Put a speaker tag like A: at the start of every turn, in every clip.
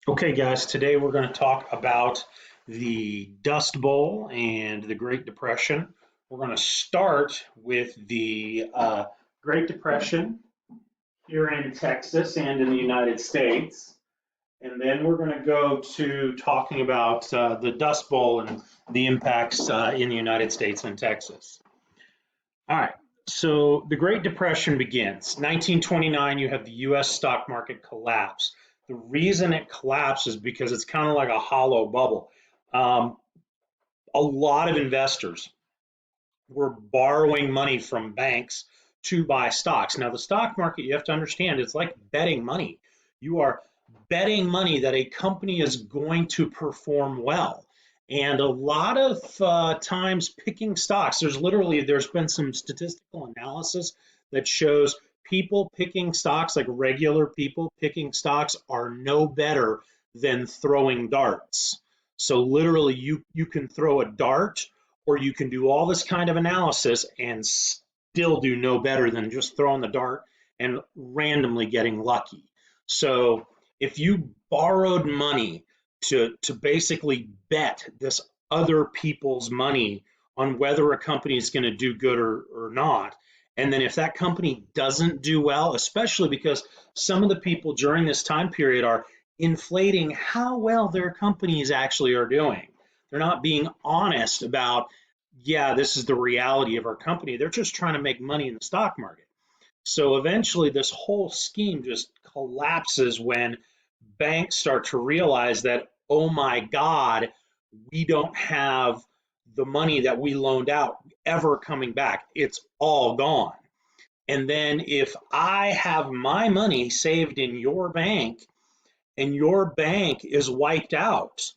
A: Okay, guys, today we're going to talk about the Dust Bowl and the Great Depression. We're going to start with the Great Depression here in Texas and in the United States. And then we're going to go to talking about the Dust Bowl and the impacts in the United States and Texas. All right, so the Great Depression begins. 1929, you have the US stock market collapse. The reason it collapses is because it's kind of like a hollow bubble. Um, a lot of investors were borrowing money from banks to buy stocks. Now, the stock market, you have to understand, it's like betting money. You are betting money that a company is going to perform well. And a lot of times picking stocks, there's been some statistical analysis that shows people picking stocks, like regular people picking stocks, are no better than throwing darts. So literally, you can throw a dart or you can do all this kind of analysis and still do no better than just throwing the dart and randomly getting lucky. So if you borrowed money to basically bet this other people's money on whether a company is going to do good or not, and then if that company doesn't do well, especially because some of the people during this time period are inflating how well their companies actually are doing. They're not being honest about, yeah, this is the reality of our company. They're just trying to make money in the stock market. So eventually, this whole scheme just collapses when banks start to realize that, oh my God, we don't have the money that we loaned out ever coming back. It's all gone. And then if I have my money saved in your bank and your bank is wiped out,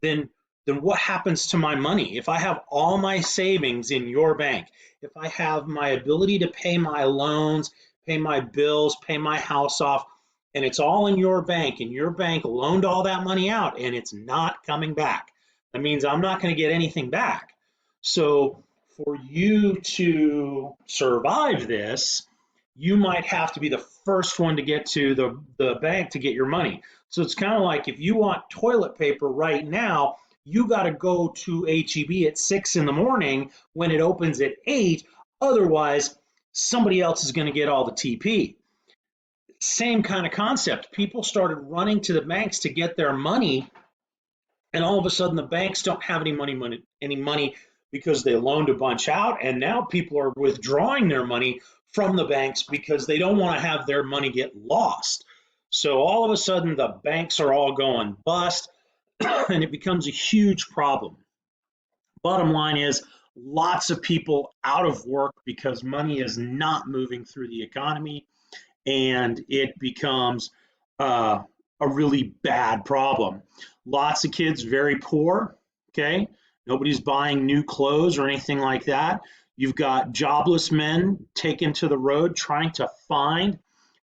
A: then what happens to my money? If I have all my savings in your bank, if I have my ability to pay my loans, pay my bills, pay my house off, and it's all in your bank, and your bank loaned all that money out and it's not coming back, that means I'm not going to get anything back. So for you to survive this, you might have to be the first one to get to the bank to get your money. So it's kind of like if you want toilet paper right now, you got to go to HEB at 6 in the morning when it opens at 8. Otherwise, somebody else is going to get all the TP. Same kind of concept. People started running to the banks to get their money, and all of a sudden the banks don't have any money because they loaned a bunch out, and now people are withdrawing their money from the banks because they don't want to have their money get lost. So all of a sudden the banks are all going bust and it becomes a huge problem. Bottom line is lots of people out of work because money is not moving through the economy, and it becomes a really bad problem. Lots of kids very poor, okay? Nobody's buying new clothes or anything like that. You've got jobless men taken to the road trying to find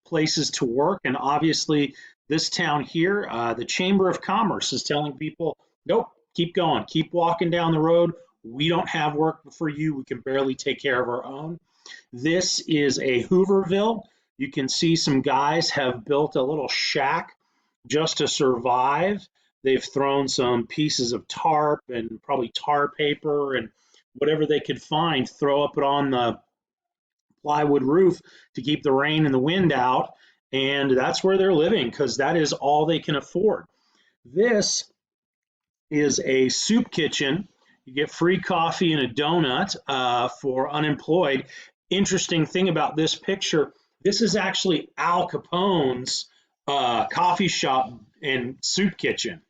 A: places to work. And obviously, this town here, the Chamber of Commerce is telling people, nope, keep going, keep walking down the road. We don't have work for you. We can barely take care of our own. This is a Hooverville. You can see some guys have built a little shack just to survive. They've thrown some pieces of tarp and probably tar paper and whatever they could find, throw up it on the plywood roof to keep the rain and the wind out. And that's where they're living because that is all they can afford. This is a soup kitchen. You get free coffee and a donut for unemployed. Interesting thing about this picture, this is actually Al Capone's coffee shop and soup kitchen.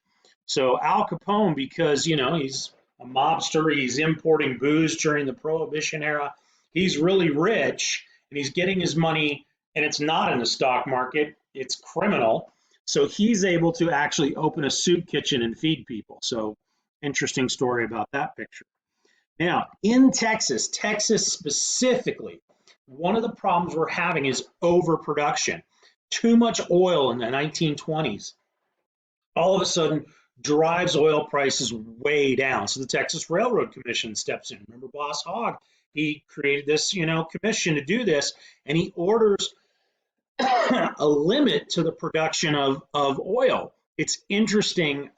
A: So Al Capone, because he's a mobster, he's importing booze during the Prohibition era. He's really rich, and he's getting his money, and it's not in the stock market. It's criminal. So he's able to actually open a soup kitchen and feed people. So interesting story about that picture. Now, in Texas specifically, one of the problems we're having is overproduction. Too much oil in the 1920s all of a sudden drives oil prices way down. So the Texas Railroad Commission steps in. Remember Boss Hogg? He created this, commission to do this, and he orders a limit to the production of oil. it's interesting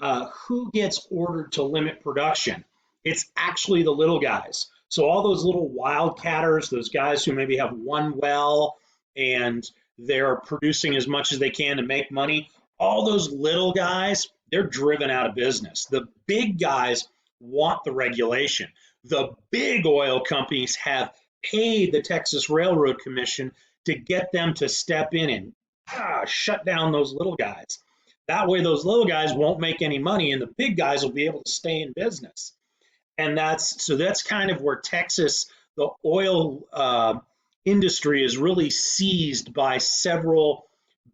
A: who gets ordered to limit production. It's actually the little guys. So all those little wildcatters, those guys who maybe have one well and they're producing as much as they can to make money, all those little guys, they're driven out of business. The big guys want the regulation. The big oil companies have paid the Texas Railroad Commission to get them to step in and shut down those little guys. That way, those little guys won't make any money, and the big guys will be able to stay in business. And that's kind of where Texas, the oil industry, is really seized by several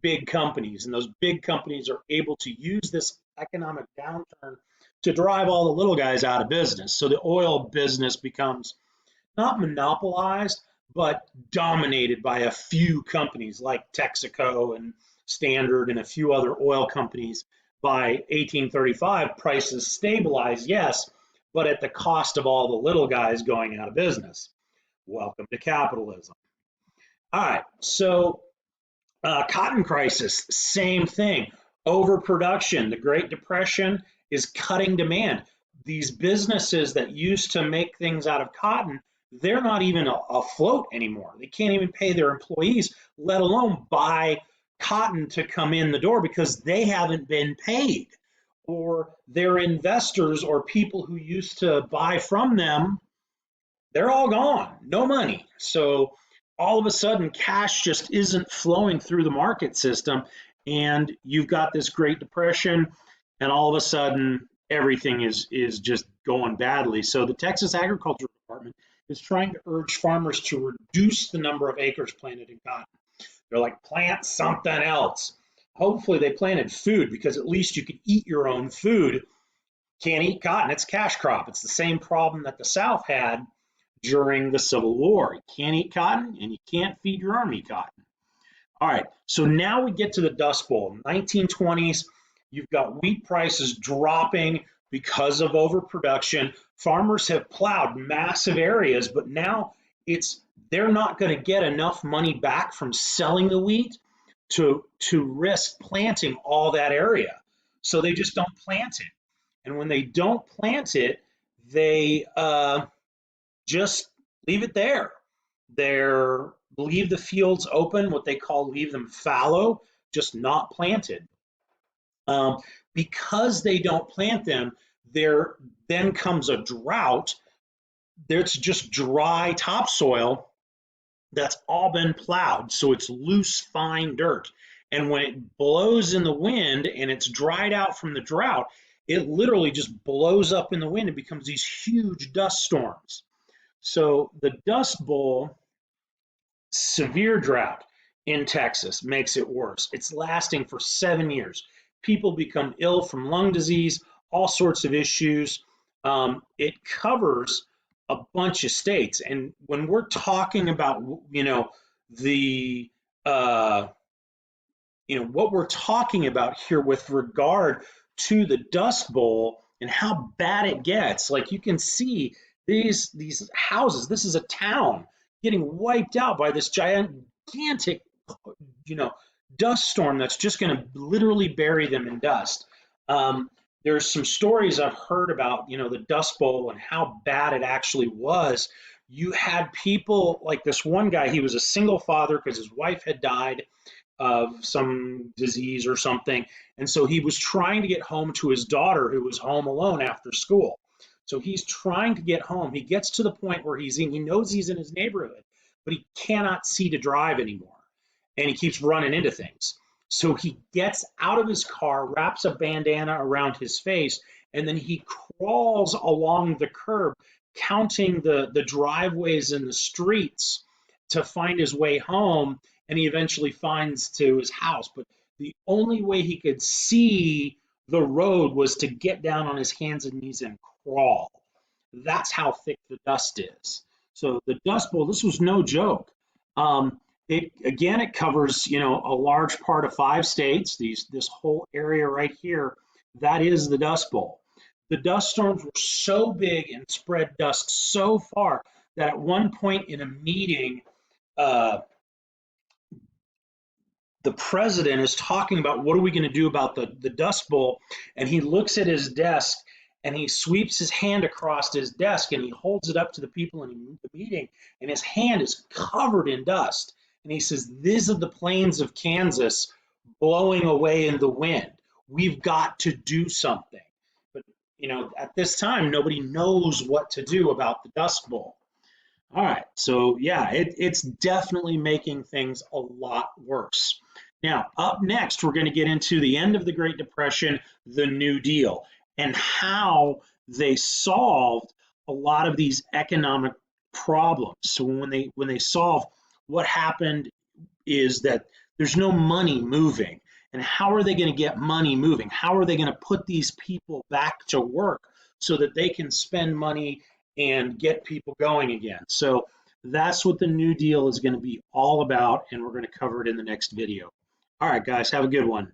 A: big companies, and those big companies are able to use this economic downturn to drive all the little guys out of business. So the oil business becomes not monopolized, but dominated by a few companies like Texaco and Standard and a few other oil companies. By 1835, prices stabilize, yes, but at the cost of all the little guys going out of business. Welcome to capitalism. All right, so cotton crisis, same thing. Overproduction, the Great Depression is cutting demand. These businesses that used to make things out of cotton, they're not even afloat anymore. They can't even pay their employees, let alone buy cotton to come in the door because they haven't been paid. Or their investors or people who used to buy from them, they're all gone, no money. So all of a sudden, cash just isn't flowing through the market system, and you've got this Great Depression, and all of a sudden, everything is just going badly. So the Texas Agriculture Department is trying to urge farmers to reduce the number of acres planted in cotton. They're like, plant something else. Hopefully they planted food, because at least you can eat your own food. Can't eat cotton, it's a cash crop. It's the same problem that the South had during the Civil War. You can't eat cotton and you can't feed your army cotton. All right, so now we get to the Dust Bowl. 1920s, you've got wheat prices dropping because of overproduction. Farmers have plowed massive areas, but now they're not going to get enough money back from selling the wheat to risk planting all that area. So they just don't plant it. And when they don't plant it, they just leave it there. They're leave the fields open, what they call leave them fallow, just not planted. Because they don't plant them, there then comes a drought. There's just dry topsoil that's all been plowed, so it's loose, fine dirt. And when it blows in the wind and it's dried out from the drought, it literally just blows up in the wind and becomes these huge dust storms. So the Dust Bowl, severe drought in Texas, makes it worse. It's lasting for 7 years. People become ill from lung disease, all sorts of issues. It covers a bunch of states. And when we're talking about, the, what we're talking about here with regard to the Dust Bowl and how bad it gets, like you can see these houses, this is a town getting wiped out by this gigantic, dust storm that's just going to literally bury them in dust. There's some stories I've heard about, the Dust Bowl and how bad it actually was. You had people like this one guy, he was a single father because his wife had died of some disease or something. And so he was trying to get home to his daughter who was home alone after school. So he's trying to get home. He gets to the point where he knows he's in his neighborhood, but he cannot see to drive anymore. And he keeps running into things. So he gets out of his car, wraps a bandana around his face, and then he crawls along the curb, counting the driveways and the streets to find his way home. And he eventually finds to his house. But the only way he could see the road was to get down on his hands and knees and crawl. That's how thick the dust is. So the Dust Bowl, this was no joke. It covers, a large part of 5 states. This whole area right here, that is the Dust Bowl. The dust storms were so big and spread dust so far that at one point in a meeting, the president is talking about what are we going to do about the Dust Bowl, and he looks at his desk and he sweeps his hand across his desk and he holds it up to the people in the meeting, and his hand is covered in dust. And he says, "These are the plains of Kansas blowing away in the wind. We've got to do something." But at this time, nobody knows what to do about the Dust Bowl. All right, so yeah, it's definitely making things a lot worse. Now, up next, we're going to get into the end of the Great Depression, the New Deal, and how they solved a lot of these economic problems. So when they solve, what happened is that there's no money moving. And how are they going to get money moving? How are they going to put these people back to work so that they can spend money and get people going again? So that's what the New Deal is going to be all about, and we're going to cover it in the next video. All right, guys, have a good one.